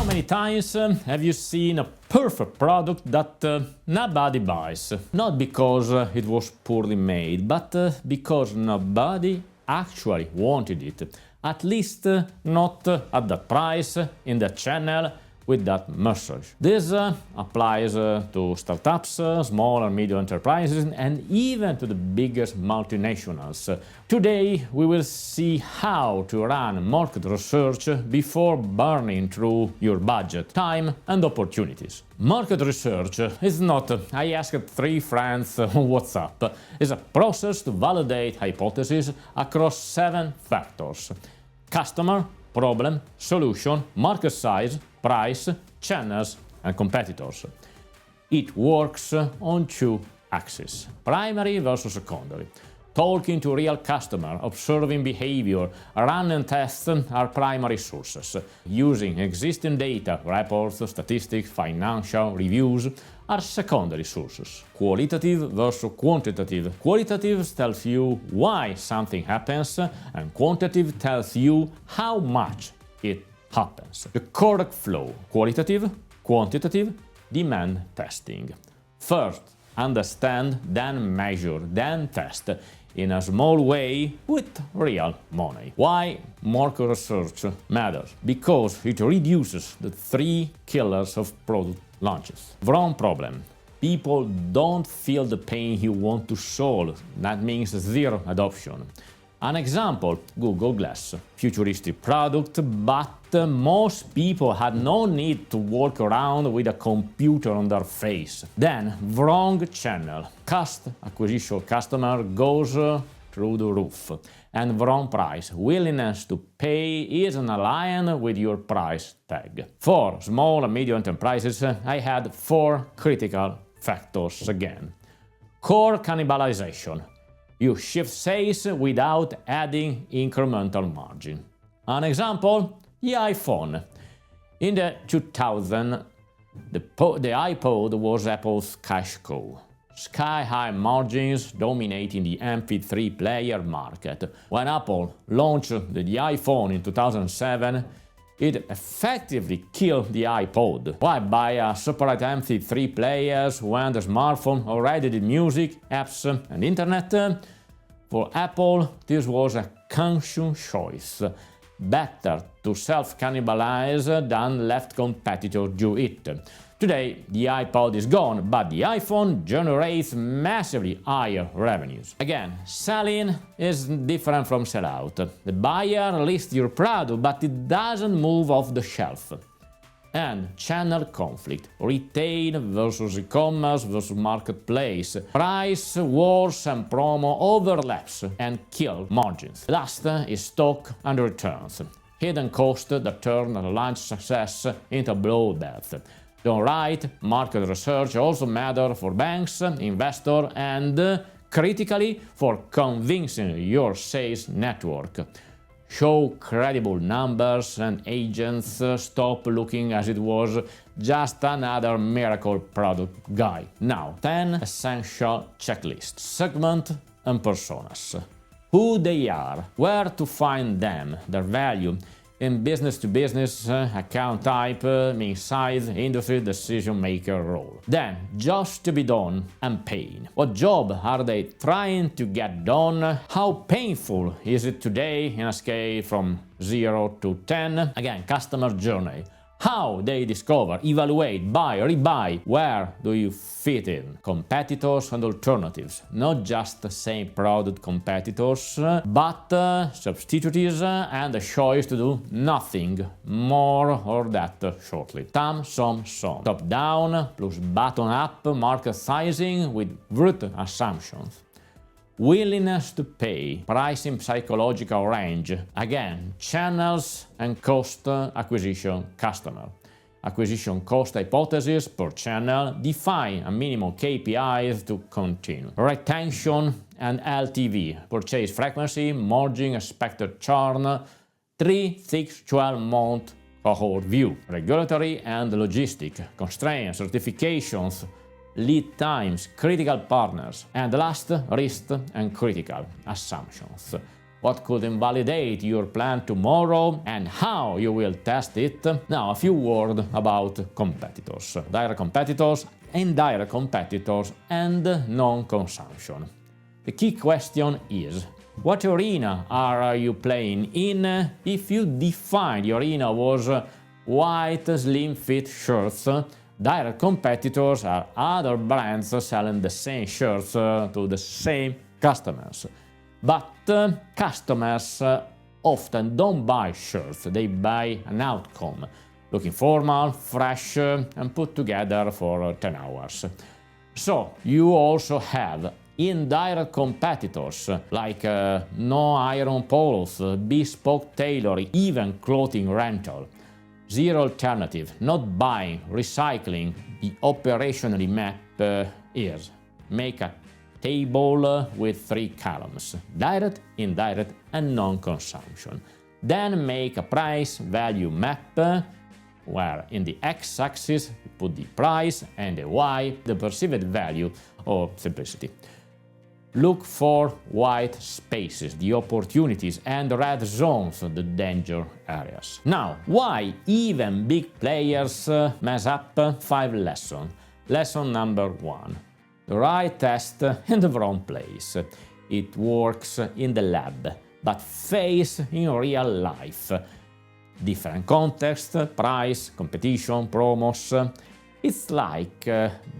many times have you seen a perfect product that nobody buys? Not because it was poorly made, but because nobody actually wanted it. At least not at that price, in that channel, with that message. This applies to startups, small and medium enterprises, and even to the biggest multinationals. Today we will see how to run market research before burning through your budget, time and opportunities. Market research is not I asked 3 friends on WhatsApp. It's a process to validate hypotheses across 7 factors: customer, problem, solution, market size, price, channels and competitors. It works on 2 axes: primary versus secondary. Talking to real customer, observing behavior, running tests are primary sources. Using existing data, reports, statistics, financial reviews are secondary sources. Qualitative versus quantitative. Qualitative tells you why something happens, and quantitative tells you how much it happens. The correct flow: qualitative, quantitative, demand testing. First, understand, then measure, then test in a small way with real money. Why market research matters? Because it reduces the 3 killers of product launches. Wrong problem. People don't feel the pain you want to solve. That means zero adoption. An example, Google Glass. Futuristic product, but most people had no need to walk around with a computer on their face. Then, wrong channel. Cost acquisition customer goes through the roof. And wrong price. Willingness to pay isn't aligned with your price tag. For small and medium enterprises, I had 4 critical factors again. Core cannibalization. You shift sales without adding incremental margin. An example, the iPhone. In the 2000s, the iPod was Apple's cash cow. Sky-high margins dominating the MP3 player market. When Apple launched the iPhone in 2007, it effectively killed the iPod. Why buy a separate MP3 players when the smartphone already did music, apps and internet? For Apple, this was a conscious choice. Better to self-cannibalize than let competitors do it. Today, the iPod is gone, but the iPhone generates massively higher revenues. Again, selling is different from sell-out. The buyer lists your product, but it doesn't move off the shelf. And channel conflict, retail versus e-commerce versus marketplace, price wars and promo overlaps and kill margins. Last is stock and returns, hidden cost that turn a launch success into a bloodbath. Don't write, market research also matters for banks, investors, and critically for convincing your sales network. Show credible numbers and agents stop looking as it was just another miracle product guy. Now, 10 essential checklists. Segment and personas. Who they are, where to find them, their value, in business-to-business, account type, mean size, industry, decision-maker role. Then, jobs to be done and pain. What job are they trying to get done? How painful is it today in a scale from 0 to 10? Again, customer journey. How they discover, evaluate, buy, rebuy. Where do you fit in? Competitors and alternatives. Not just the same product competitors, but substitutes and a choice to do nothing. More of that shortly. Some. Top down plus bottom up market sizing with root assumptions. Willingness to pay, pricing psychological range, again, channels and cost acquisition customer. Acquisition cost hypothesis per channel, define a minimum KPIs to continue. Retention and LTV, purchase frequency, margin, expected churn, 3, 6, 12 month cohort view. Regulatory and logistic, constraints, certifications, lead times, critical partners, and last, risk and critical assumptions. what could invalidate your plan tomorrow, and how you will test it. Now, a few words about competitors, direct competitors, indirect competitors, and non-consumption. The key question is, what arena are you playing in? If you defined your arena was white slim fit shirts, direct competitors are other brands selling the same shirts to the same customers. But customers often don't buy shirts, they buy an outcome, looking formal, fresh, and put together for 10 hours. So you also have indirect competitors like no iron polos, bespoke tailoring, even clothing rental. Zero alternative, not buying, recycling. The operationally map is make a table with 3 columns, direct, indirect, and non-consumption. Then make a price-value map where in the x-axis you put the price and the y, the perceived value or simplicity. Look for white spaces, the opportunities, and red zones, the danger areas. Now, why even big players mess up? 5 lessons. Lesson number 1. The right test in the wrong place. It works in the lab, but fails in real life. Different context, price, competition, promos. It's like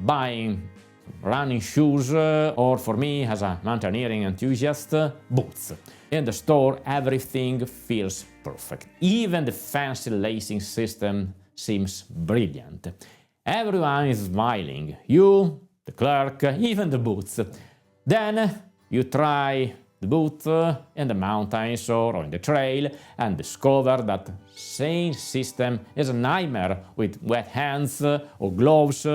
buying running shoes, or for me, as a mountaineering enthusiast, boots. In the store, everything feels perfect. Even the fancy lacing system seems brilliant. Everyone is smiling. You, the clerk, even the boots. Then you try the boot in the mountains or on the trail and discover that same system is a nightmare with wet hands or gloves.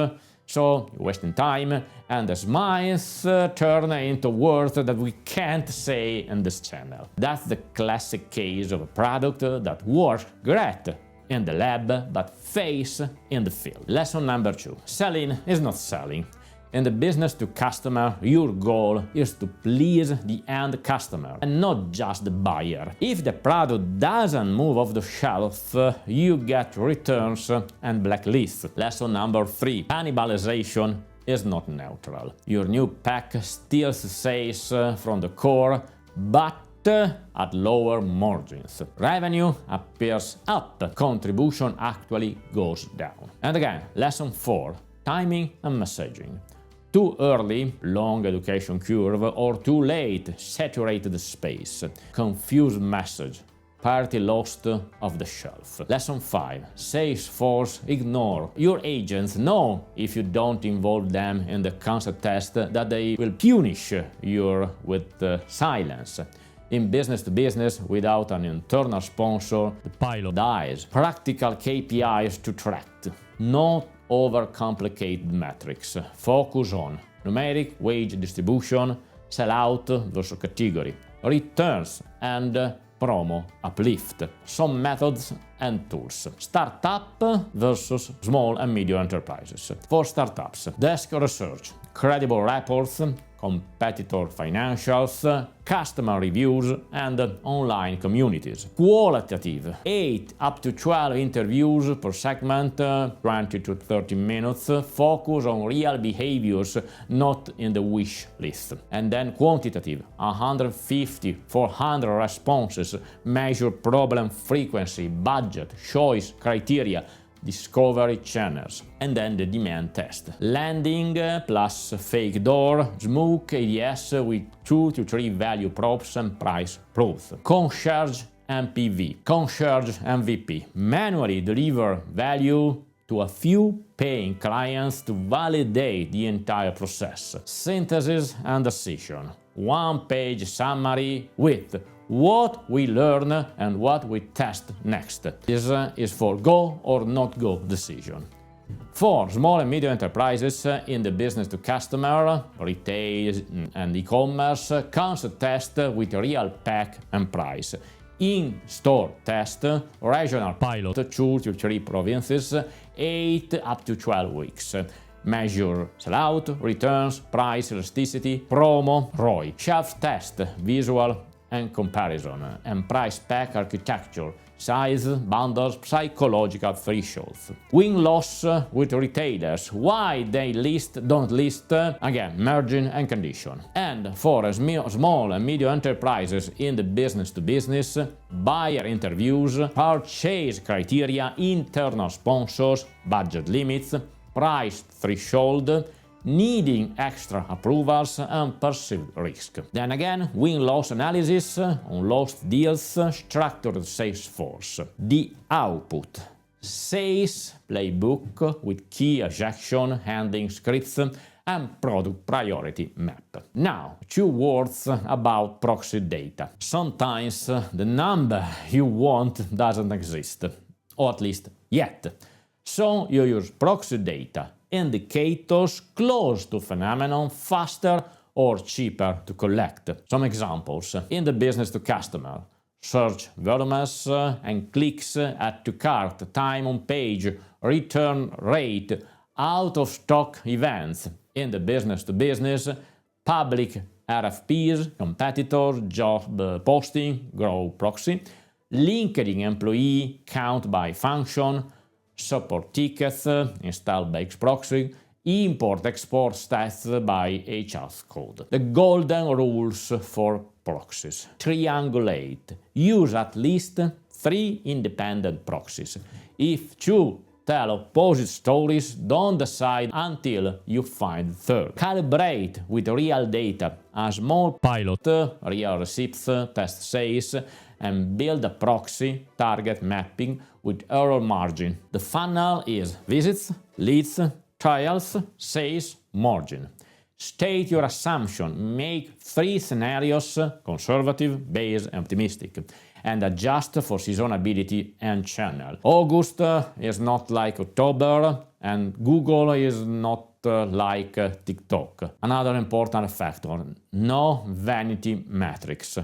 So you're wasting time, and the smiles turn into words that we can't say in this channel. That's the classic case of a product that works great in the lab, but fails in the field. Lesson number 2. Selling is not selling. In the business to customer, your goal is to please the end customer and not just the buyer. If the product doesn't move off the shelf, you get returns and blacklists. Lesson number 3. Cannibalization is not neutral. Your new pack steals sales from the core, but at lower margins. Revenue appears up, contribution actually goes down. And again, lesson 4. Timing and messaging. Too early, long education curve, or too late, saturated space, confused message, party lost off the shelf. Lesson 5. Sales force ignore. Your agents know if you don't involve them in the concept test that they will punish you with silence. In business to business, without an internal sponsor, the pilot dies. Practical KPIs to track. Not overcomplicated metrics. Focus on numeric wage distribution, sell-out versus category, returns, and promo uplift. Some methods and tools. Startup versus small and medium enterprises. For startups, desk research, credible reports, competitor financials, customer reviews, and online communities. Qualitative, 8 up to 12 interviews per segment, 20 to 30 minutes, focus on real behaviors, not in the wish list. And then quantitative, 150, 400 responses, measure problem frequency, budget, choice, criteria, discovery channels, and then the demand test. Landing plus fake door, smoke ADS with 2 to 3 value props and price proofs. Concierge MPV, concierge MVP, manually deliver value to a few paying clients to validate the entire process. Synthesis and decision, 1-page summary with what we learn and what we test next. This is for go or not go decision. For small and medium enterprises in the business to customer, retail and e-commerce, concept test with real pack and price. In-store test, regional pilot, 2 to 3 provinces, 8 up to 12 weeks. Measure sell-out, returns, price elasticity, promo, ROI. Shelf test, visual and comparison, and price spec architecture, size, bundles, psychological thresholds. Win-loss with retailers, why they don't list, again, margin and condition. And for small and medium enterprises in the business-to-business, buyer interviews, purchase criteria, internal sponsors, budget limits, price threshold, needing extra approvals and perceived risk. Then again, win-loss analysis on lost deals, structured sales force. The output: sales playbook with key action handling scripts and product priority map. Now, 2 words about proxy data. Sometimes the number you want doesn't exist, or at least yet. So you use proxy data, indicators close to phenomenon, faster or cheaper to collect. Some examples: in the business to customer, search volumes and clicks, add to cart, time on page, return rate, out of stock events. In the business to business, public RFPs, competitors, job posting, grow proxy, LinkedIn employee count by function, support tickets, installed by proxy, import-export stats by HR code. The golden rules for proxies: triangulate. Use at least 3 independent proxies. If 2 tell opposite stories, don't decide until you find the third. Calibrate with real data, a small pilot, real receipts, test sales, and build a proxy target mapping with error margin. The funnel is visits, leads, trials, sales, margin. State your assumption, make 3 scenarios, conservative, base, and optimistic, and adjust for seasonality and channel. August is not like October, and Google is not like TikTok. Another important factor: no vanity metrics.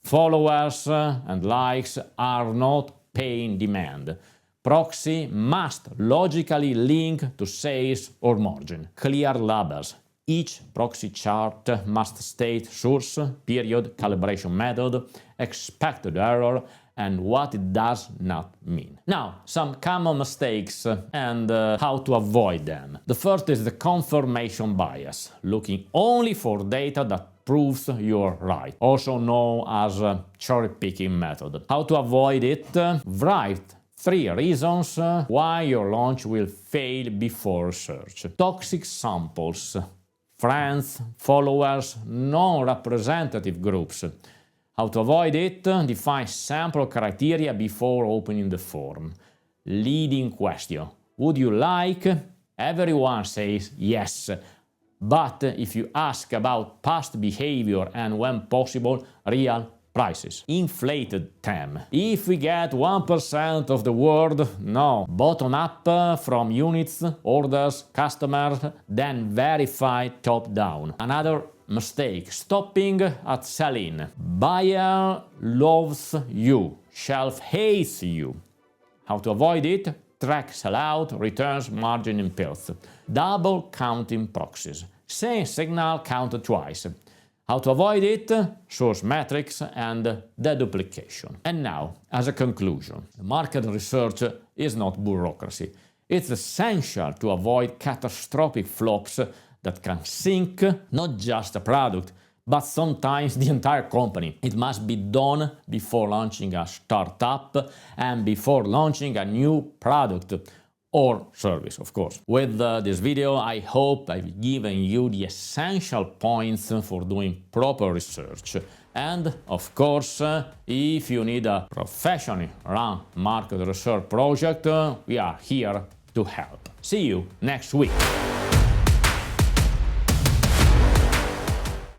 Followers and likes are not paying demand. Proxy must logically link to sales or margin. Clear labels. Each proxy chart must state source, period, calibration method, expected error, and what it does not mean. Now, some common mistakes and how to avoid them. The first is the confirmation bias, looking only for data that proves you're right, also known as cherry-picking method. How to avoid it? Write 3 reasons why your launch will fail before research. Toxic samples. Friends, followers, non-representative groups. How to avoid it? Define sample criteria before opening the form. Leading question: would you like? Everyone says yes. But if you ask about past behavior and, when possible, real prices. Inflated TAM. If we get 1% of the world, no. Bottom up from units, orders, customers, then verify top down. Another mistake: stopping at sell-in. Buyer loves you, shelf hates you. How to avoid it? Track sell-out, returns, margin impulse. Double counting proxies. Same signal counted twice. How to avoid it? Source metrics and deduplication. And now, as a conclusion, market research is not bureaucracy. It's essential to avoid catastrophic flops that can sink not just a product, but sometimes the entire company. It must be done before launching a startup and before launching a new product or service, of course. With this video, I hope I've given you the essential points for doing proper research. And, of course, if you need a professionally run market research project, we are here to help. See you next week.